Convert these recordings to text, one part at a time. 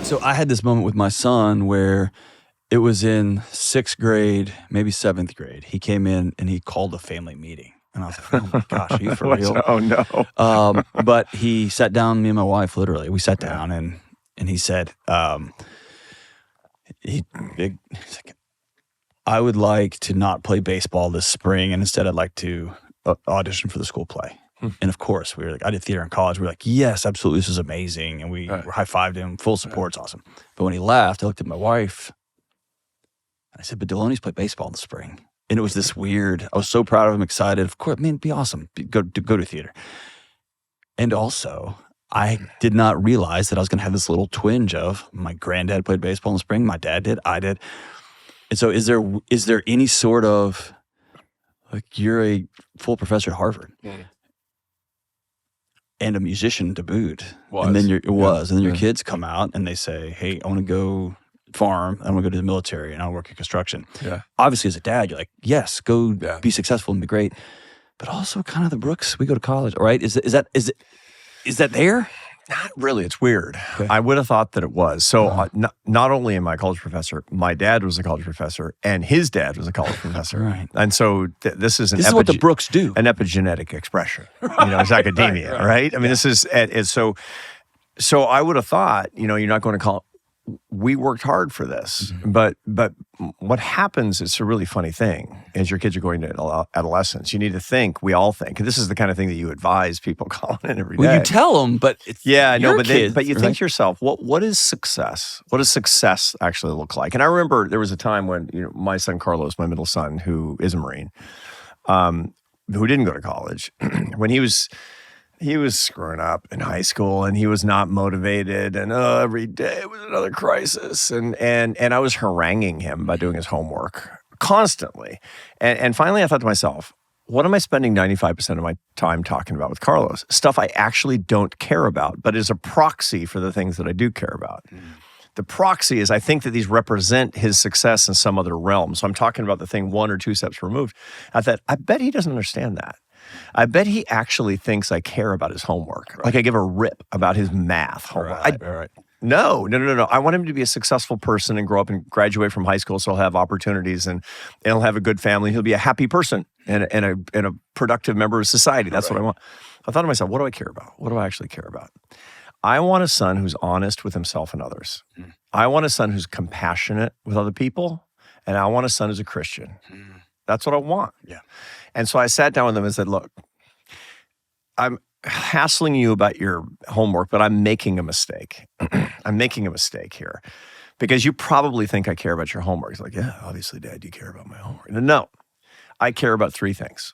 So I had this moment with my son where it was in 6th grade, maybe 7th grade. He came in and he called a family meeting. And I was like, oh my gosh, are you for real? Oh, no. But he sat down, me and my wife, literally. We sat down and he said, he's like, I would like to not play baseball this spring, and instead I'd like to audition for the school play. And of course, we were like, I did theater in college. We were like, yes, absolutely, this is amazing. And we high-fived him, full support, it's awesome. But when he left, I looked at my wife, and I said, but Delony's played baseball in the spring. And it was this weird, I was so proud of him, excited. Of course, man, it'd be awesome. Go to theater. And also, I did not realize that I was going to have this little twinge of my granddad played baseball in the spring, my dad did, I did. And so is there any sort of, like, you're a full professor at Harvard and a musician to boot. And then your kids come out and they say, hey, I want to go farm, I want to go to the military, and I work in construction. Yeah. Obviously, as a dad, you're like, yes, go be successful and be great. But also kind of the Brooks, we go to college, right? Is that there? Not really. It's weird. Okay. I would have thought that it was. So not only am I a college professor, my dad was a college professor, and his dad was a college professor. Right. And so this is what the Brooks do. An epigenetic expression. It's academia, right? I mean, this is so I would have thought, you're not going to call. We worked hard for this, but what happens, it's a really funny thing, as your kids are going to adolescence, you need to think, we all think, and this is the kind of thing that you advise people calling in every day. Well, you tell them, but it's but you think to yourself, what is success? What does success actually look like? And I remember there was a time when, my son Carlos, my middle son, who is a Marine, who didn't go to college, when he was screwing up in high school, and he was not motivated, and every day was another crisis, and I was haranguing him by doing his homework constantly, and finally I thought to myself, what am I spending 95% of my time talking about with Carlos? Stuff I actually don't care about, but is a proxy for the things that I do care about. The proxy is I think that these represent his success in some other realm. So I'm talking about the thing 1 or 2 steps removed. I thought, I bet he doesn't understand that. I bet he actually thinks I care about his homework. Right. Like I give a rip about his math homework. Right. No. I want him to be a successful person and grow up and graduate from high school, so he'll have opportunities and he'll have a good family. He'll be a happy person and a productive member of society. That's what I want. I thought to myself, what do I care about? What do I actually care about? I want a son who's honest with himself and others. I want a son who's compassionate with other people, and I want a son who's a Christian. That's what I want. Yeah. And so I sat down with them and said, look, I'm hassling you about your homework, but I'm making a mistake. I'm making a mistake here because you probably think I care about your homework. He's like, yeah, obviously, Dad, you care about my homework. No, I care about 3 things.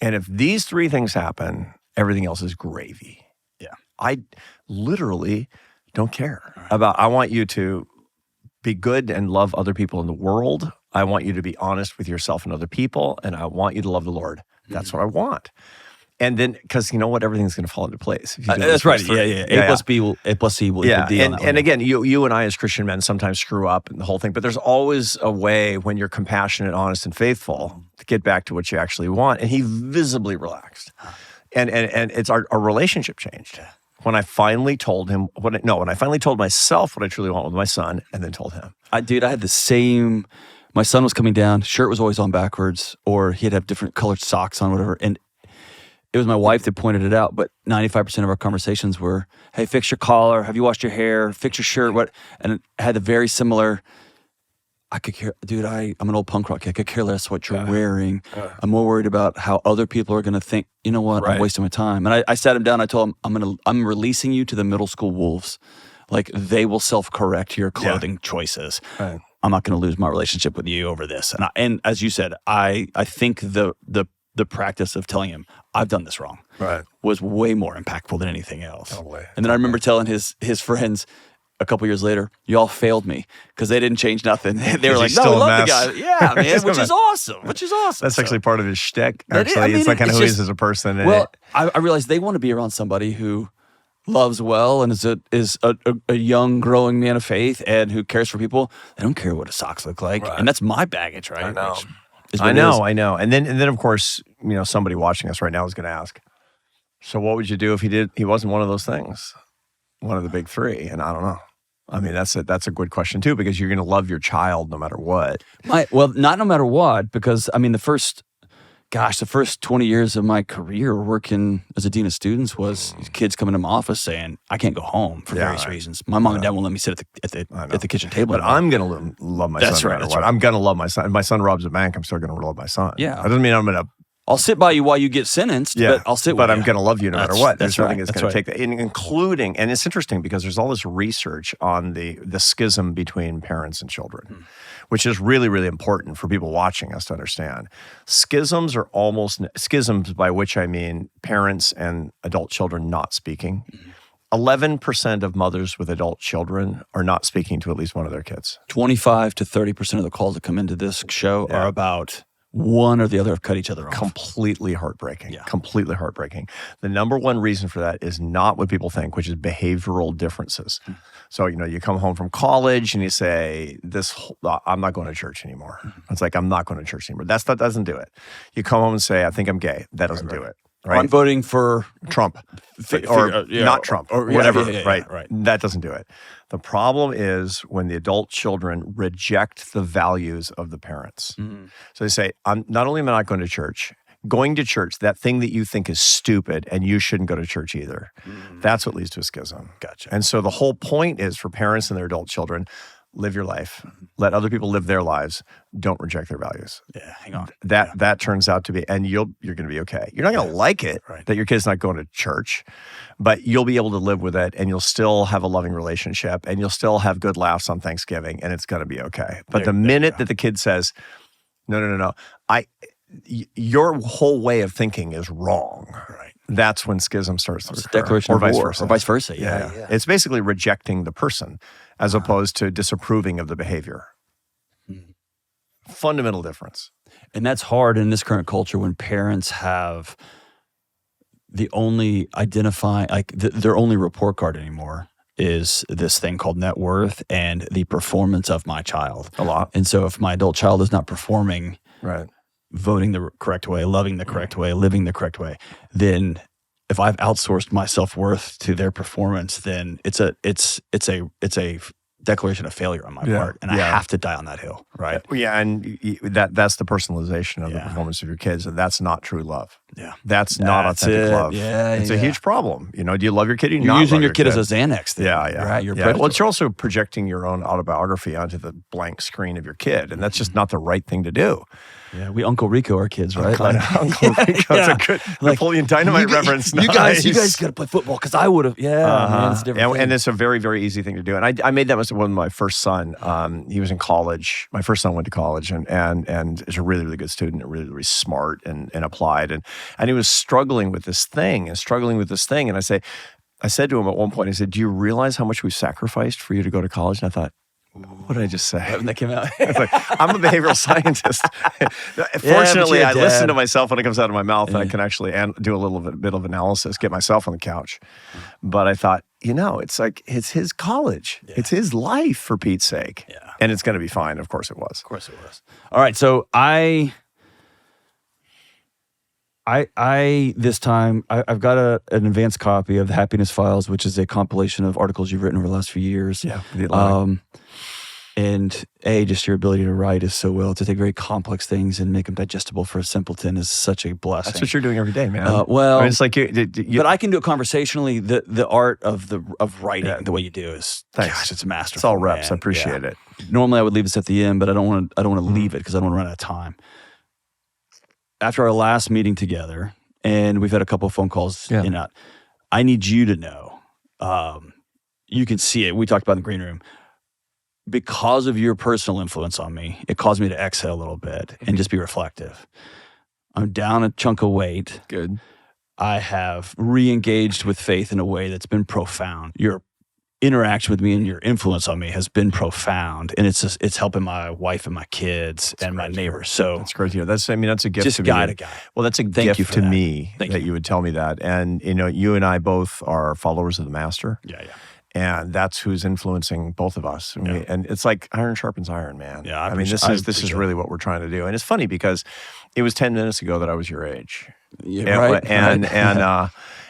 And if these 3 things happen, everything else is gravy. Yeah. I literally don't care about, I want you to be good and love other people in the world. I want you to be honest with yourself and other people, and I want you to love the Lord. That's what I want. And then, because you know what, everything's going to fall into place. If you do that's right. Yeah. A plus C will equal D. And again, you and I as Christian men sometimes screw up and the whole thing, but there's always a way when you're compassionate, honest, and faithful to get back to what you actually want. And he visibly relaxed. And it's our relationship changed. When I finally told him, when I finally told myself what I truly want with my son, and then told him. I had the same. My son was coming down, shirt was always on backwards, or he'd have different colored socks on, whatever. And it was my wife that pointed it out, but 95% of our conversations were, hey, fix your collar, have you washed your hair, fix your shirt, what? And it had a very similar, I could care, dude, I'm an old punk rock kid, I could care less what you're wearing. I'm more worried about how other people are going to think, you know what, I'm wasting my time. And I sat him down, I told him, I'm releasing you to the middle school wolves. Like, they will self-correct your clothing choices. Right. I'm not going to lose my relationship with you over this. And as you said, I think the practice of telling him I've done this wrong was way more impactful than anything else. Totally. And then I remember telling his friends a couple years later, y'all failed me because they didn't change nothing. They were like, no, we love the guy. Yeah, man, which is awesome. That's actually part of his shtick, actually. It's like kind of who he is as a person. Well, I realized they want to be around somebody who loves well and is a young, growing man of faith and who cares for people. They don't care what his socks look like. Right. And that's my baggage, right? I know. And then of course, somebody watching us right now is going to ask, so what would you do if he wasn't one of those things? One of the big 3? And I don't know. I mean, that's a good question too, because you're going to love your child no matter what. Well, not no matter what, because I mean, the first 20 years of my career working as a dean of students was kids coming to my office saying, I can't go home for various reasons. My mom and dad won't let me sit at the kitchen table. But I'm going to love my son no matter what. I'm going to love my son. If my son robs a bank, I'm still going to love my son. Yeah. That doesn't mean I'm going to... I'll sit by you while you get sentenced, but I'll sit with you. But I'm going to love you no matter what. There's nothing that's going to take that, including, and it's interesting because there's all this research on the schism between parents and children, which is really, really important for people watching us to understand. Schisms, by which I mean parents and adult children not speaking. 11% of mothers with adult children are not speaking to at least one of their kids. 25 to 30% of the calls that come into this show are about one or the other have cut each other off. Completely heartbreaking. Yeah. Completely heartbreaking. The number one reason for that is not what people think, which is behavioral differences. So, you come home from college and you say, I'm not going to church anymore. It's like, I'm not going to church anymore. That doesn't do it. You come home and say, I think I'm gay. That doesn't do it. Right? I'm voting for Trump or not Trump or whatever, right? That doesn't do it. The problem is when the adult children reject the values of the parents. So they say, not only am I not going to church, that thing that you think is stupid and you shouldn't go to church either. That's what leads to a schism. Gotcha. And so the whole point is for parents and their adult children, live your life. Let other people live their lives. Don't reject their values. Yeah, hang on. That turns out to be, and you're going to be okay. You're not going to like it that your kid's not going to church, but you'll be able to live with it, and you'll still have a loving relationship, and you'll still have good laughs on Thanksgiving, and it's going to be okay. But the minute that the kid says, no, your whole way of thinking is wrong. Right. That's when schism starts to occur. It's a declaration or of vice war, versa. or vice versa. Yeah. It's basically rejecting the person as opposed to disapproving of the behavior. Fundamental difference. And that's hard in this current culture when parents have the only their only report card anymore is this thing called net worth and the performance of my child. A lot. And so if my adult child is not performing, right, voting the correct way, loving the correct way, living the correct way, then if I've outsourced my self-worth to their performance, then it's a declaration of failure on my part, and I have to die on that hill, right? Yeah, and that's the personalization of the performance of your kids, and that's not true love. Yeah, that's not authentic love. Yeah, it's a huge problem. Do you love your kid? Or you're not using love your kid as a Xanax. Then, right. You're well, you're also projecting your own autobiography onto the blank screen of your kid, and that's just not the right thing to do. Yeah, we Uncle Rico our kids, right? Uncle Rico. It's a good Napoleon Dynamite reference. You guys got to play football because I would have. Yeah, man, it's a different thing. And it's a very, very easy thing to do. And I made that mistake with my first son. He was in college. My first son went to college and is a really, really good student, and really, really smart and applied. And he was struggling with this thing. And I said to him at one point, I said, "Do you realize how much we've sacrificed for you to go to college?" And I thought, what did I just say? When that came out. I'm a behavioral scientist. Fortunately, I listen to myself when it comes out of my mouth, and I can actually do a little bit of analysis, get myself on the couch. But I thought, it's his college. Yeah. It's his life, for Pete's sake. Yeah. And it's going to be fine. Of course it was. Of course it was. All right, so I this time I've got an advanced copy of the Happiness Files, which is a compilation of articles you've written over the last few years. Yeah. And just your ability to write is so well, to take very complex things and make them digestible for a simpleton is such a blessing. That's what you're doing every day, man. It's like but I can do it conversationally. The art of writing the way you do is, gosh, it's masterful. It's all reps. I appreciate it. Normally I would leave this at the end, but I don't want to leave it because I don't want to run out of time. After our last meeting together, and we've had a couple of phone calls in and out, I need you to know, you can see it. We talked about in the green room. Because of your personal influence on me, it caused me to exhale a little bit and just be reflective. I'm down a chunk of weight. Good. I have re-engaged with faith in a way that's been profound. Your interaction with me and your influence on me has been profound, and it's helping my wife and my kids and my neighbors. So that's great to hear. That's a gift just to guy me. to guy. Well, that's a gift to me that you would tell me that. And you and I both are followers of the Master. Yeah. And that's who's influencing both of us. And it's like iron sharpens iron, man. Yeah, this is really what we're trying to do. And it's funny because it was 10 minutes ago that I was your age. Yeah, right.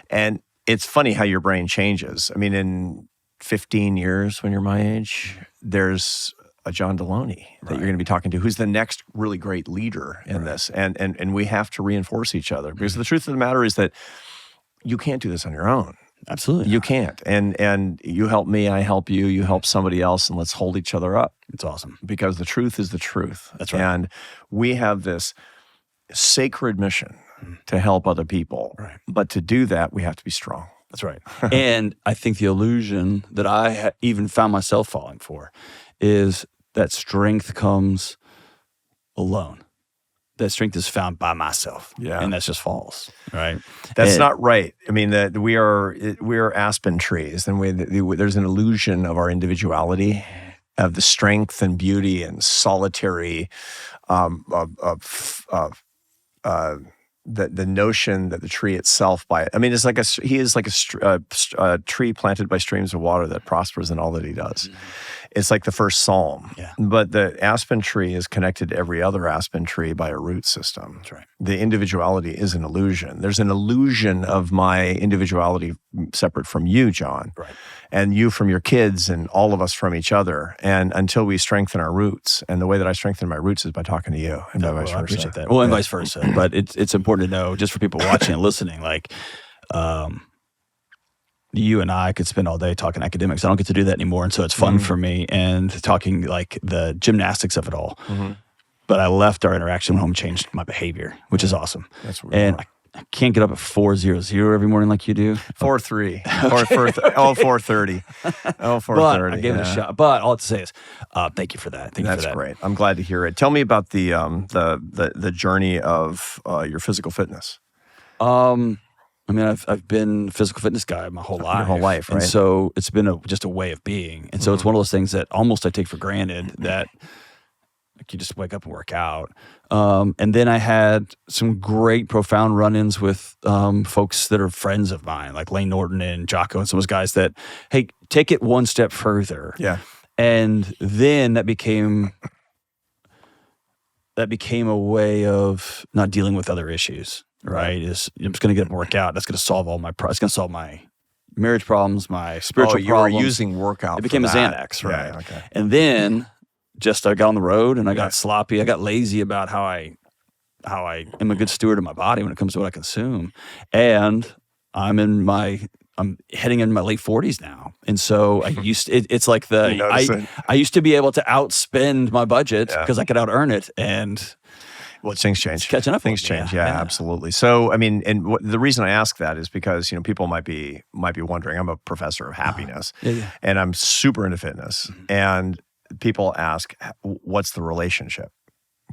And it's funny how your brain changes. In 15 years when you're my age, there's a John Delony that you're going to be talking to, who's the next really great leader in this. And we have to reinforce each other, because the truth of the matter is that you can't do this on your own. Absolutely. You can't. And you help me, I help you, you help somebody else, and let's hold each other up. It's awesome. Because the truth is the truth. That's right. And we have this sacred mission to help other people. Right. But to do that, we have to be strong. That's right. And I think the illusion that I even found myself falling for is that strength comes alone. That strength is found by myself. Yeah. And that's just false, right? That's not right. I mean, we are aspen trees, and there's an illusion of our individuality, of the strength and beauty and solitary, the notion that the tree itself, it's like he is like a tree planted by streams of water that prospers in all that he does. Mm-hmm. It's like the first psalm. Yeah. But the aspen tree is connected to every other aspen tree by a root system. That's right. The individuality is an illusion. There's an illusion of my individuality separate from you, John. Right. And you from your kids, and all of us from each other. And until we strengthen our roots, and the way that I strengthen my roots is by talking to you, and vice versa. I appreciate that. Well, and vice versa. But it's important to know, just for people watching and listening, like, you and I could spend all day talking academics. I don't get to do that anymore. And so it's fun for me, and talking like the gymnastics of it all. Mm-hmm. But I left our interaction home, changed my behavior, which is awesome. That's what I can't get up at 4:00 every morning like you do. 4:30. 4:30. Oh, 4:30. But I gave it a shot. But all I have to say is, thank you for that. Thank you for that. That's great. I'm glad to hear it. Tell me about the journey of your physical fitness. I've been a physical fitness guy my whole life. Your whole life, right? And so it's been just a way of being. And so it's one of those things that almost I take for granted, that like you just wake up and work out. And then I had some great, profound run-ins with folks that are friends of mine, like Lane Norton and Jocko, and some of those guys that, hey, take it one step further. Yeah. And then that became a way of not dealing with other issues. Right? Is I'm just going to get up and work out. That's going to solve all my problems. It's going to solve my marriage problems, my spiritual problems. You were using workout. It became a Xanax, right? Yeah, okay. And then I got on the road, and I got sloppy. I got lazy about how I am a good steward of my body when it comes to what I consume. And I'm heading into my late 40s now. And so I used it's like I used to be able to outspend my budget because I could out earn it, and well, things change. Catching up. Things change. Yeah, absolutely. So, I mean, and the reason I ask that is because, people might be wondering. I'm a professor of happiness, and I'm super into fitness. Mm-hmm. And people ask, what's the relationship?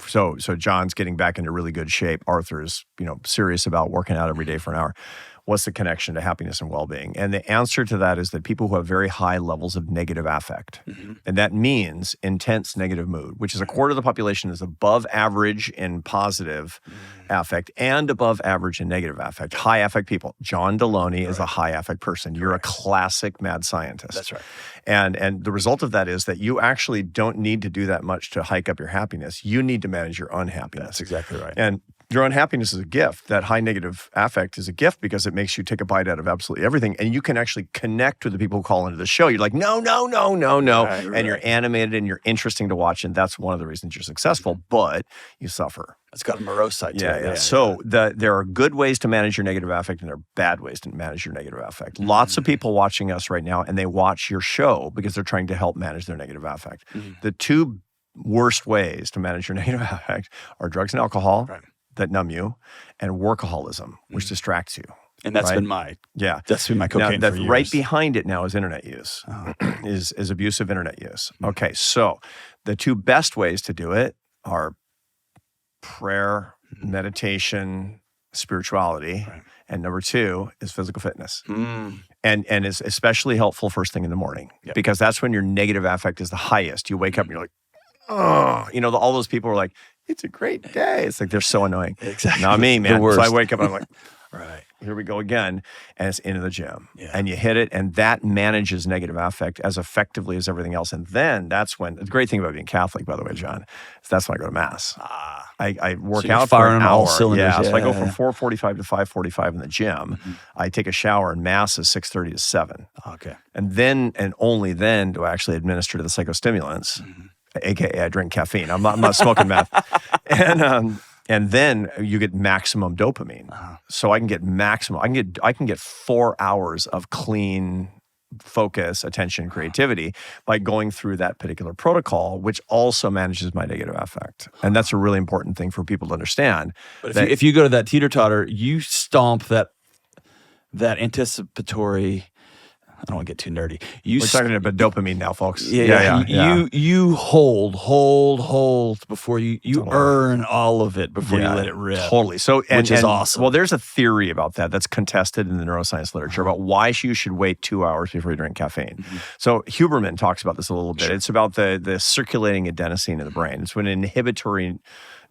So John's getting back into really good shape. Arthur's, serious about working out every day for an hour. What's the connection to happiness and well-being? And the answer to that is that people who have very high levels of negative affect, and that means intense negative mood, which is a quarter of the population is above average in positive affect and above average in negative affect. High affect people. John Delony is a high affect person. You're a classic mad scientist. That's right. And the result of that is that you actually don't need to do that much to hike up your happiness. You need to manage your unhappiness. That's exactly right. And your unhappiness is a gift. That high negative affect is a gift because it makes you take a bite out of absolutely everything. And you can actually connect with the people who call into the show. You're like, no. Right. And you're animated and you're interesting to watch. And that's one of the reasons you're successful, but you suffer. It's got a morose side to it. Yeah. So there are good ways to manage your negative affect, and there are bad ways to manage your negative affect. Lots of people watching us right now, and they watch your show because they're trying to help manage their negative affect. The two worst ways to manage your negative affect are drugs and alcohol. Right. That numb you, and workaholism, which distracts you. And that's been my cocaine for years. Right behind it now is internet use, is abusive internet use. Okay, so the two best ways to do it are prayer, meditation, spirituality, and number two is physical fitness. And is especially helpful first thing in the morning, because that's when your negative affect is the highest. You wake up and you're like, oh, all those people are like, it's a great day. It's like they're so annoying. Exactly. Not me, man. So I wake up and I'm like, right. here we go again, and it's into the gym. Yeah. And you hit it, and that manages negative affect as effectively as everything else. And then that's when, the great thing about being Catholic, by the way, John, is that's when I go to Mass. I work you're out for firing an on all hour. cylinders. So I go Yeah. from 4:45 to 5:45 in the gym. I take a shower, and Mass is 6:30 to 7. Okay. And then, and only then, do I actually administer the psychostimulants, aka I drink caffeine. I'm not smoking meth. And then you get maximum dopamine. So I can get maximum. I can get 4 hours of clean focus, attention, creativity by going through that particular protocol, which also manages my negative affect. And that's a really important thing for people to understand. But if you go to that teeter-totter, you stomp that anticipatory. I don't want to get too nerdy. We're talking about dopamine now, folks. Yeah. You hold before you earn all of it before you let it rip. Totally. So, which is awesome. Well, there's a theory about that that's contested in the neuroscience literature about why you should wait 2 hours before you drink caffeine. So Huberman talks about this a little bit. It's about the circulating adenosine in the brain. It's an inhibitory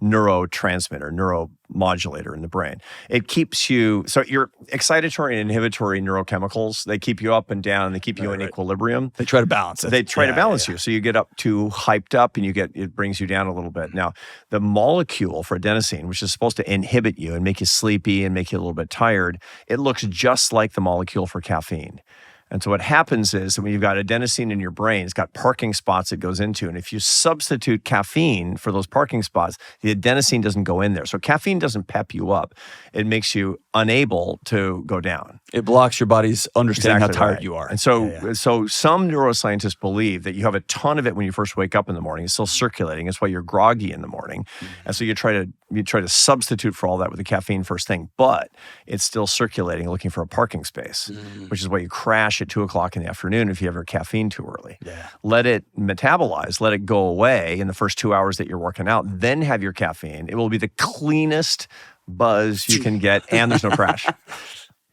neurotransmitter, neuromodulator in the brain. It keeps you, so your excitatory and inhibitory neurochemicals, they keep you up and down, and they keep you in equilibrium. They try to balance it. They try to balance you. So you get up too hyped up and it brings you down a little bit. Now, the molecule for adenosine, which is supposed to inhibit you and make you sleepy and make you a little bit tired, it looks just like the molecule for caffeine. And so what happens is that when you've got adenosine in your brain, it's got parking spots it goes into. And if you substitute caffeine for those parking spots, the adenosine doesn't go in there. So caffeine doesn't pep you up. It makes you unable to go down. It blocks your body's understanding how tired right. you are. And so some neuroscientists believe that you have a ton of it when you first wake up in the morning. It's still circulating. It's why you're groggy in the morning. And so you try to substitute for all that with the caffeine first thing, but it's still circulating, looking for a parking space, which is why you crash at 2 o'clock in the afternoon if you have your caffeine too early. Yeah. Let it metabolize, let it go away in the first 2 hours that you're working out, then have your caffeine. It will be the cleanest buzz you can get, and there's no crash.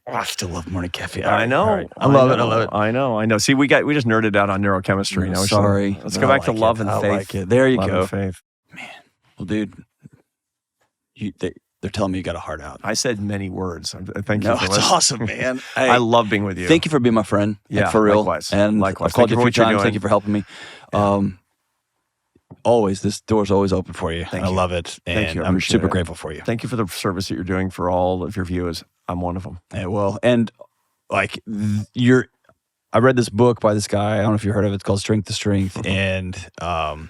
I still love morning caffeine. I know. Right. I love it. I know. See, we just nerded out on neurochemistry. Now Sorry. Let's go back to love and I faith. like it. There you Love go. and faith. Well, dude, they're telling me you got a heart out. I said many words. Thank you. No, for it's listening. awesome, man. I love being with you. Thank you for being my friend. Yeah, for real. likewise. And Likewise. I've called Thank you you a for few what you're times. doing. Thank you for helping me. Always, this door's always open for you. Thank I you. love it. And Thank you. I I'm appreciate super it. grateful for you. Thank you for the service that you're doing for all of your viewers. I'm one of them. Yeah, well, and like I read this book by this guy. I don't know if you heard of it. It's called Strength to Strength, and I'll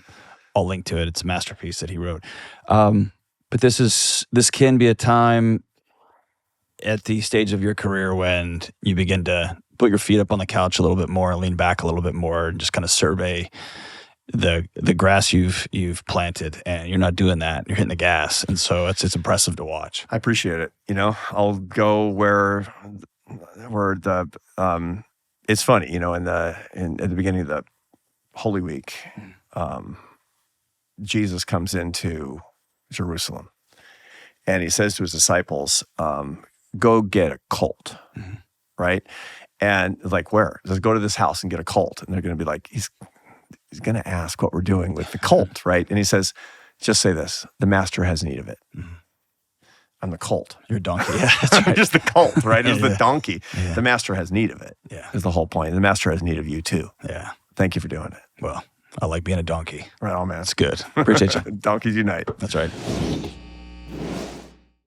link to it. It's a masterpiece that he wrote. But this can be a time at the stage of your career when you begin to put your feet up on the couch a little bit more, lean back a little bit more, and just kind of survey the grass you've planted. And you're not doing that. You're hitting the gas, and so it's impressive to watch. I appreciate it. I'll go where the it's funny. In at the beginning of the Holy Week, Jesus comes into Jerusalem, and he says to his disciples, "Go get a colt," right? And like, where? He says, "Go to this house and get a colt." And they're going to be like, he's going to ask what we're doing with the colt, right? And he says, "Just say this: the master has need of it." I'm the colt. You're a donkey. Yeah, that's I'm right. just the colt, right? It's the Yeah. donkey. Yeah. The master has need of it. Yeah. Is the whole point. The master has need of you too. Yeah. Thank you for doing it. Well, I like being a donkey. Right on, man. It's good. Appreciate you. Donkeys unite. That's right.